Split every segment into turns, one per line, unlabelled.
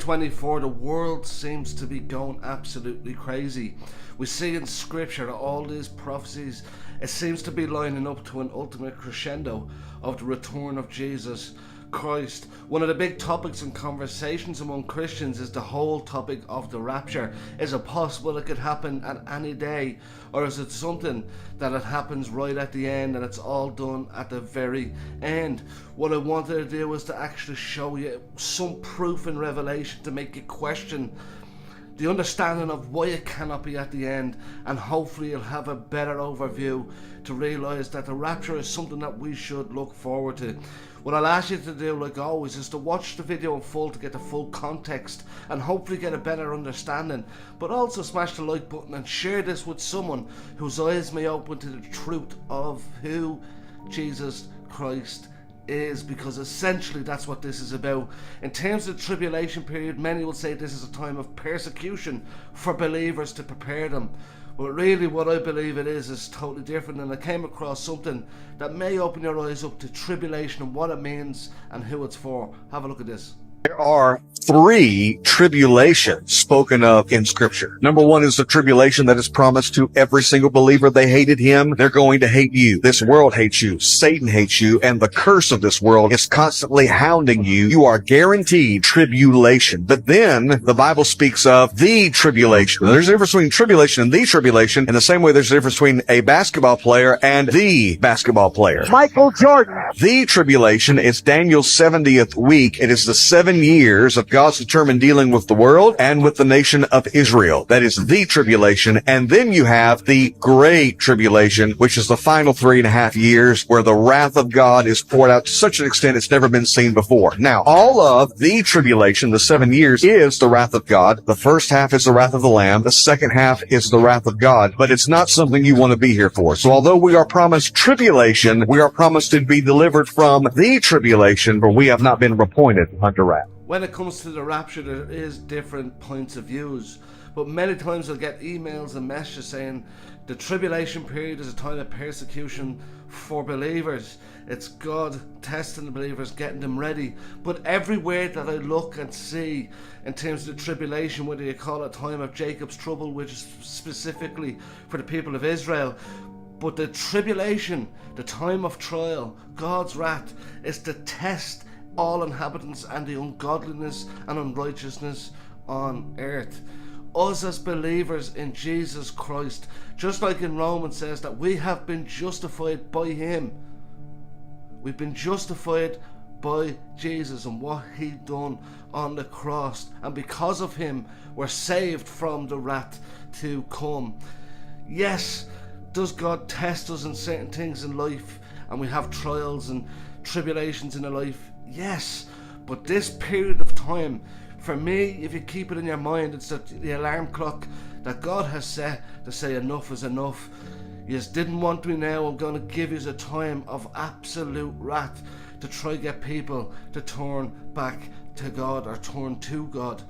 24, the world seems to be going absolutely crazy. We see in scripture that all these prophecies, it seems to be lining up to an ultimate crescendo of the return of Jesus Christ. One of the big topics and conversations among Christians is the whole topic of the rapture. Is it possible it could happen at any day, or is it something that it happens right at the end and it's all done at the very end? What I wanted to do was to actually show you some proof in Revelation to make you question the understanding of why it cannot be at the end, and hopefully you'll have a better overview to realise that the rapture is something that we should look forward to. What I'll ask you to do, like always, is to watch the video in full to get the full context and hopefully get a better understanding, but also smash the like button and share this with someone whose eyes may open to the truth of who Jesus Christ is, because essentially that's what this is about. In terms of the tribulation period, many will say this is a time of persecution for believers to prepare them, but really what I believe it is totally different, and I came across something that may open your eyes up to tribulation and what it means and who it's for. Have a look at this.
There are 3 tribulations spoken of in Scripture. Number 1 is the tribulation that is promised to every single believer. They hated him. They're going to hate you. This world hates you. Satan hates you. And the curse of this world is constantly hounding you. You are guaranteed tribulation. But then the Bible speaks of the tribulation. There's a difference between tribulation and the tribulation. In the same way, there's a difference between a basketball player and the basketball player.
Michael Jordan.
The tribulation is Daniel's 70th week. It is the 7 years of God's determined dealing with the world and with the nation of Israel. That is the tribulation. And then you have the great tribulation, which is the final 3.5 years where the wrath of God is poured out to such an extent it's never been seen before. Now, all of the tribulation, the 7 years, is the wrath of God. The first half is the wrath of the Lamb. The second half is the wrath of God. But it's not something you want to be here for. So although we are promised tribulation, we are promised to be delivered from the tribulation, for we have not been appointed unto wrath.
When it comes to the rapture, there is different points of views, but many times I'll get emails and messages saying the tribulation period is a time of persecution for believers. It's God testing the believers, getting them ready. But everywhere that I look and see in terms of the tribulation, whether you call it time of Jacob's trouble, which is specifically for the people of Israel, but the tribulation, the time of trial, God's wrath, is to test all inhabitants and the ungodliness and unrighteousness on earth. Us as believers in Jesus Christ, just like in Romans says that we have been justified by him. We've been justified by Jesus and what he done on the cross, and because of him we're saved from the wrath to come. Yes, does God test us in certain things in life, and we have trials and tribulations in our life? Yes, but this period of time, for me, if you keep it in your mind, it's the alarm clock that God has set to say enough is enough. You just didn't want me now, I'm going to give you a time of absolute wrath to try get people to turn back to God or turn to God.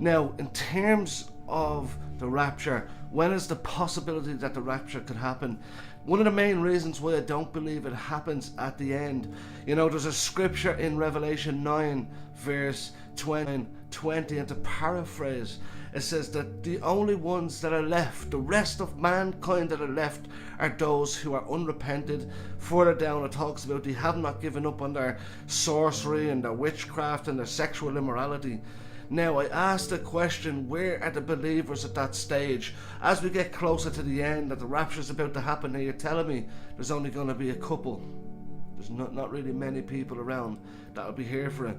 Now, in terms of the rapture, when is the possibility that the rapture could happen? One of the main reasons why I don't believe it happens at the end, there's a scripture in Revelation 9 verse 20, and to paraphrase, it says that the only ones that are left, the rest of mankind that are left, are those who are unrepented. Further down it talks about they have not given up on their sorcery and their witchcraft and their sexual immorality. Now, I asked the question, where are the believers at that stage? As we get closer to the end, that the rapture is about to happen, now you're telling me there's only going to be a couple. There's not really many people around that will be here for it.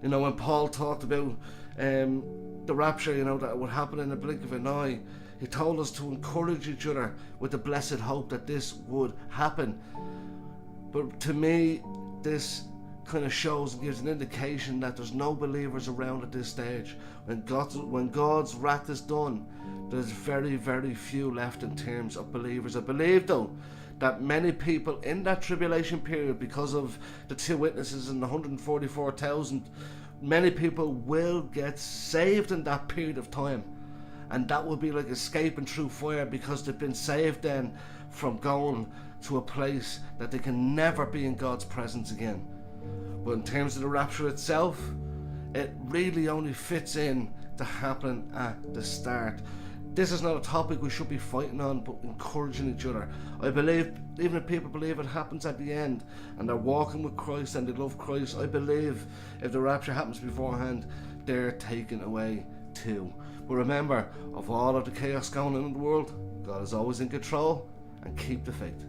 When Paul talked about the rapture, that it would happen in the blink of an eye, he told us to encourage each other with the blessed hope that this would happen. But to me, this kind of shows and gives an indication that there's no believers around at this stage. When God's wrath is done, there's very, very few left in terms of believers. I believe, though, that many people in that tribulation period, because of the 2 witnesses and the 144,000, many people will get saved in that period of time, and that will be like escaping through fire, because they've been saved then from going to a place that they can never be in God's presence again. But in terms of the rapture itself, it really only fits in to happening at the start. This is not a topic we should be fighting on, but encouraging each other. I believe, even if people believe it happens at the end and they're walking with Christ and they love Christ, I believe if the rapture happens beforehand, they're taken away too. But remember, of all of the chaos going on in the world, God is always in control, and keep the faith.